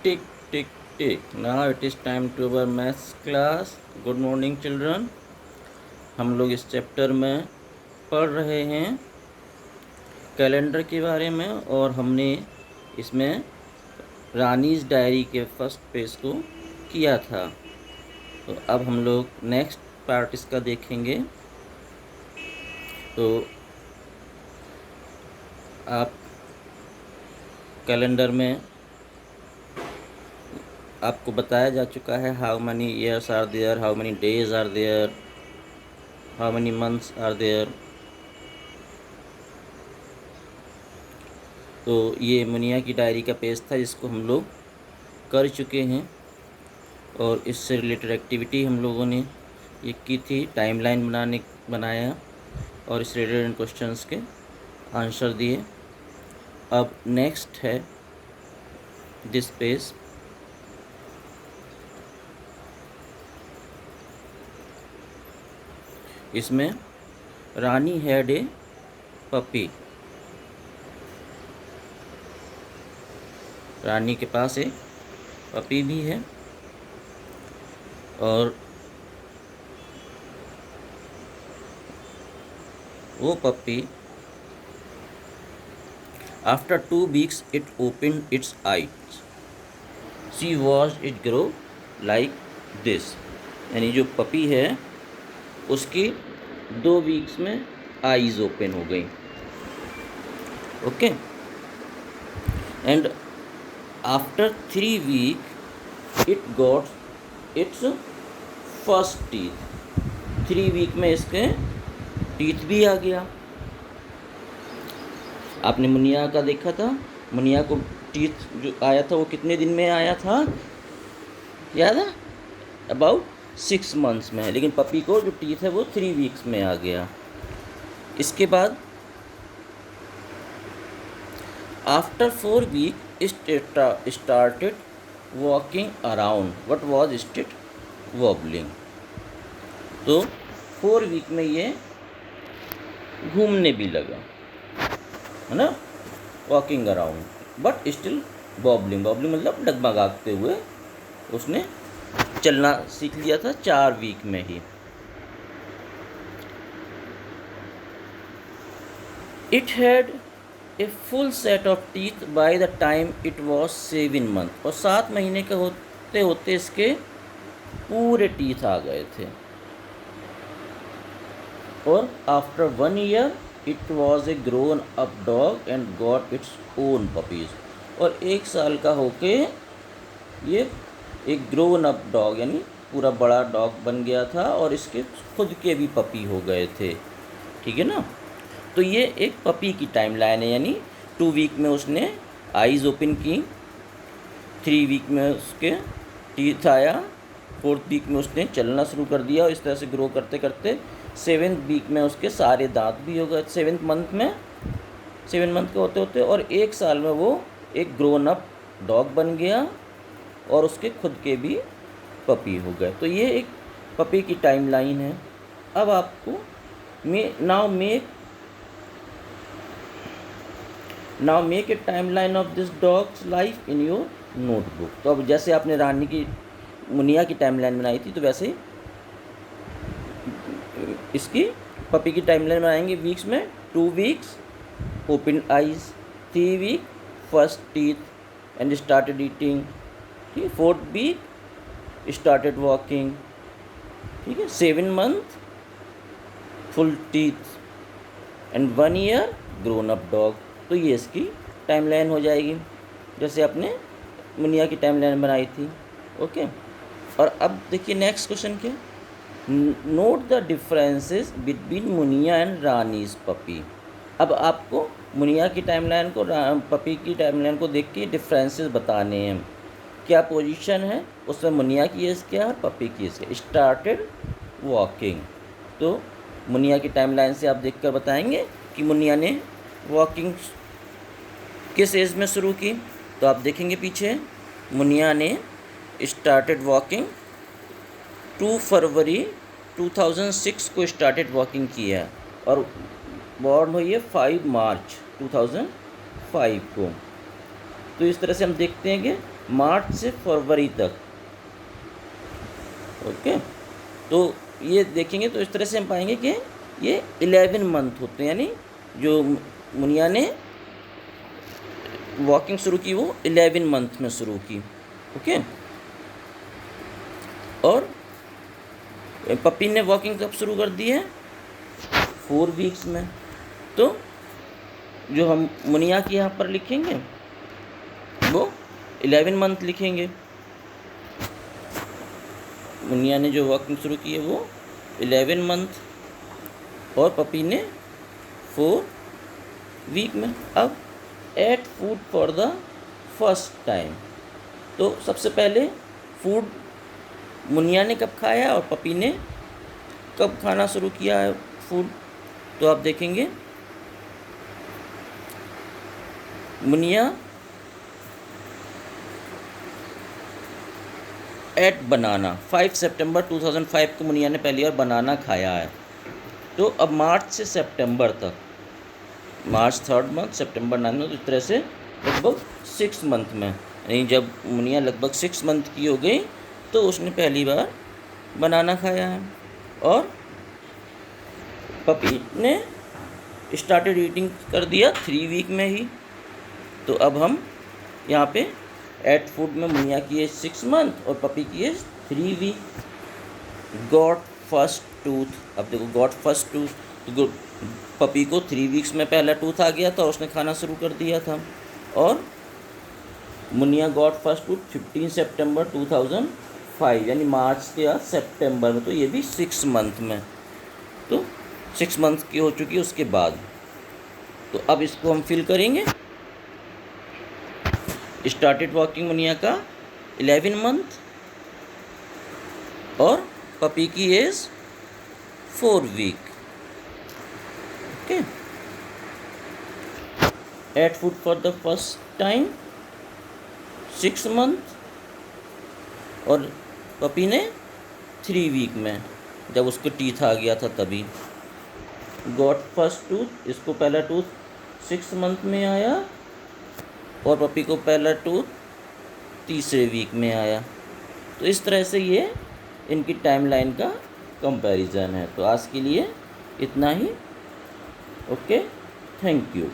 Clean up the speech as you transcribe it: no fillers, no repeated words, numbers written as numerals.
Tick, tick, tick. Now it is time to our maths class. Good morning children. हम लोग इस chapter में पढ़ रहे हैं कैलेंडर के बारे में और हमने इसमें रानीज़ डायरी के फर्स्ट पेज को किया था। तो अब हम लोग नेक्स्ट पार्ट इसका देखेंगे। तो आप कैलेंडर में आपको बताया जा चुका है how many years are there, how many days are there, how many months are there. तो ये मुनिया की डायरी का पेज था जिसको हम लोग कर चुके हैं और इससे रिलेटेड एक्टिविटी हम लोगों ने ये की थी, टाइमलाइन बनाया और इस रिलेटेड क्वेश्चंस के आंसर दिए। अब नेक्स्ट है दिस पेज। इसमें रानी हैड ए पपी, रानी के पास एक पपी भी है और वो puppy after 2 weeks it open it's eyes, she watch it grow like this. यानी जो पपी है उसकी 2 वीक्स में आईज ओपन हो गई। Okay, and after 3 weeks it got its first teeth. 3 week में इसके टीथ भी आ गया। आपने मुनिया का देखा था, मुनिया को टीथ जो आया था वो कितने दिन में आया था याद है? अबाउट 6 months में है, लेकिन पपी को जो टीथ है वो 3 weeks में आ गया। इसके बाद after 4 weeks it started walking around, what was it wobbling. तो 4 week में ये घूमने भी लगा, है ना, walking around, but still wobbling. Wobbling मतलब डगमगाते हुए उसने चलना सीख लिया था 4 week में ही। It had a full set of teeth by the time it was 7 months, और 7 महीने के होते होते इसके पूरे टीथ आ गए थे। और after 1 year it was a grown up dog and got its own puppies. और 1 साल का होके ये एक ग्रोन अप डॉग यानी पूरा बड़ा डॉग बन गया था और इसके खुद के भी पपी हो गए थे। ठीक है ना। तो ये एक पपी की टाइमलाइन है, यानी 2 week में उसने आईज ओपन की, 3 week में उसके टीथ आया, 4th week में उसने चलना शुरू कर दिया और इस तरह से ग्रो करते करते 7th week में उसके सारे दांत भी हो गए। 7th month में 7 month के होते होते और 1 साल में वो एक ग्रोन अप डॉग बन गया और उसके खुद के भी पपी हो गए। तो ये एक पपी की टाइमलाइन है। अब आपको now make a timeline of this dogs life in your notebook. तो अब जैसे आपने रानी की मुनिया की टाइमलाइन बनाई थी तो वैसे इसकी पपी की टाइमलाइन बनाएंगे। वीक्स में 2 weeks open eyes, 3 week first teeth and started eating, ठीक है, 4th week स्टार्टेड वॉकिंग, ठीक है, 7 month full teeth and 1 year grown up dog. तो ये इसकी टाइमलाइन हो जाएगी जैसे आपने मुनिया की टाइमलाइन बनाई थी। ओके, और अब देखिए नेक्स्ट क्वेश्चन क्या, note the differences between Muniya and Rani's puppy. अब आपको मुनिया की टाइमलाइन को पपी की टाइमलाइन को देख के डिफरेंसेस बताने हैं। क्या पोजीशन है उसमें मुनिया की एज क्या है और पपी की एज क्या। स्टार्टेड वॉकिंग, तो मुनिया की टाइमलाइन से आप देखकर बताएंगे कि मुनिया ने वॉकिंग किस एज में शुरू की। तो आप देखेंगे पीछे मुनिया ने स्टार्टेड वॉकिंग 2 फरवरी 2006 को स्टार्टेड वॉकिंग किया और बॉर्न हुई है 5 मार्च 2005 को। तो इस तरह से हम देखते हैं कि मार्च से फरवरी तक, ओके। तो ये देखेंगे तो इस तरह से हम पाएंगे कि ये 11 मंथ होते हैं, यानी जो मुनिया ने वॉकिंग शुरू की वो 11 मंथ में शुरू की, ओके। और पपी ने वॉकिंग कब शुरू कर दी है? 4 वीक्स में। तो जो हम मुनिया की यहाँ पर लिखेंगे वो 11 मंथ लिखेंगे। मुनिया ने जो वॉकिंग शुरू की है वो 11 मंथ और पपी ने 4 वीक में। अब ate food for the first time, तो सबसे पहले फूड मुनिया ने कब खाया और पपी ने कब खाना शुरू किया है फूड, तो आप देखेंगे मुनिया एट बनाना 5 सितंबर 2005 को मुनिया ने पहली बार बनाना खाया है। तो अब मार्च से सितंबर तक, मार्च 3rd मंथ, सितंबर 9th मंथ, इस तरह से लगभग 6 मंथ में, यानी जब मुनिया लगभग 6 मंथ की हो गई तो उसने पहली बार बनाना खाया है। और पपी ने स्टार्टेड ईटिंग कर दिया 3 वीक में ही। तो अब हम यहाँ पे एट फूड में मुनिया की एज 6 मंथ और पपी की age 3 week. Got first tooth, अब देखो गॉट फर्स्ट टूथ, तो पपी को 3 वीक्स में पहला टूथ आ गया था, उसने खाना शुरू कर दिया था। और मुनिया गॉट फर्स्ट टूथ 15 सितंबर 2005, यानी मार्च के बाद सितंबर में, तो ये भी 6 मंथ में। तो 6 मंथ की हो चुकी है उसके बाद। तो अब इसको हम फिल करेंगे। स्टार्टेड वॉकिंग मुनिया का 11 मंथ और पपी की age 4 week, okay. Ate food for the first time 6 month और पपी ने 3 वीक में, जब उसको टीथ आ गया था तभी। गॉट फर्स्ट टूथ, इसको पहला टूथ 6 मंथ में आया और पपी को पहला टूथ 3रे वीक में आया। तो इस तरह से ये इनकी टाइमलाइन का कंपैरिजन है। तो आज के लिए इतना ही, ओके, थैंक यू।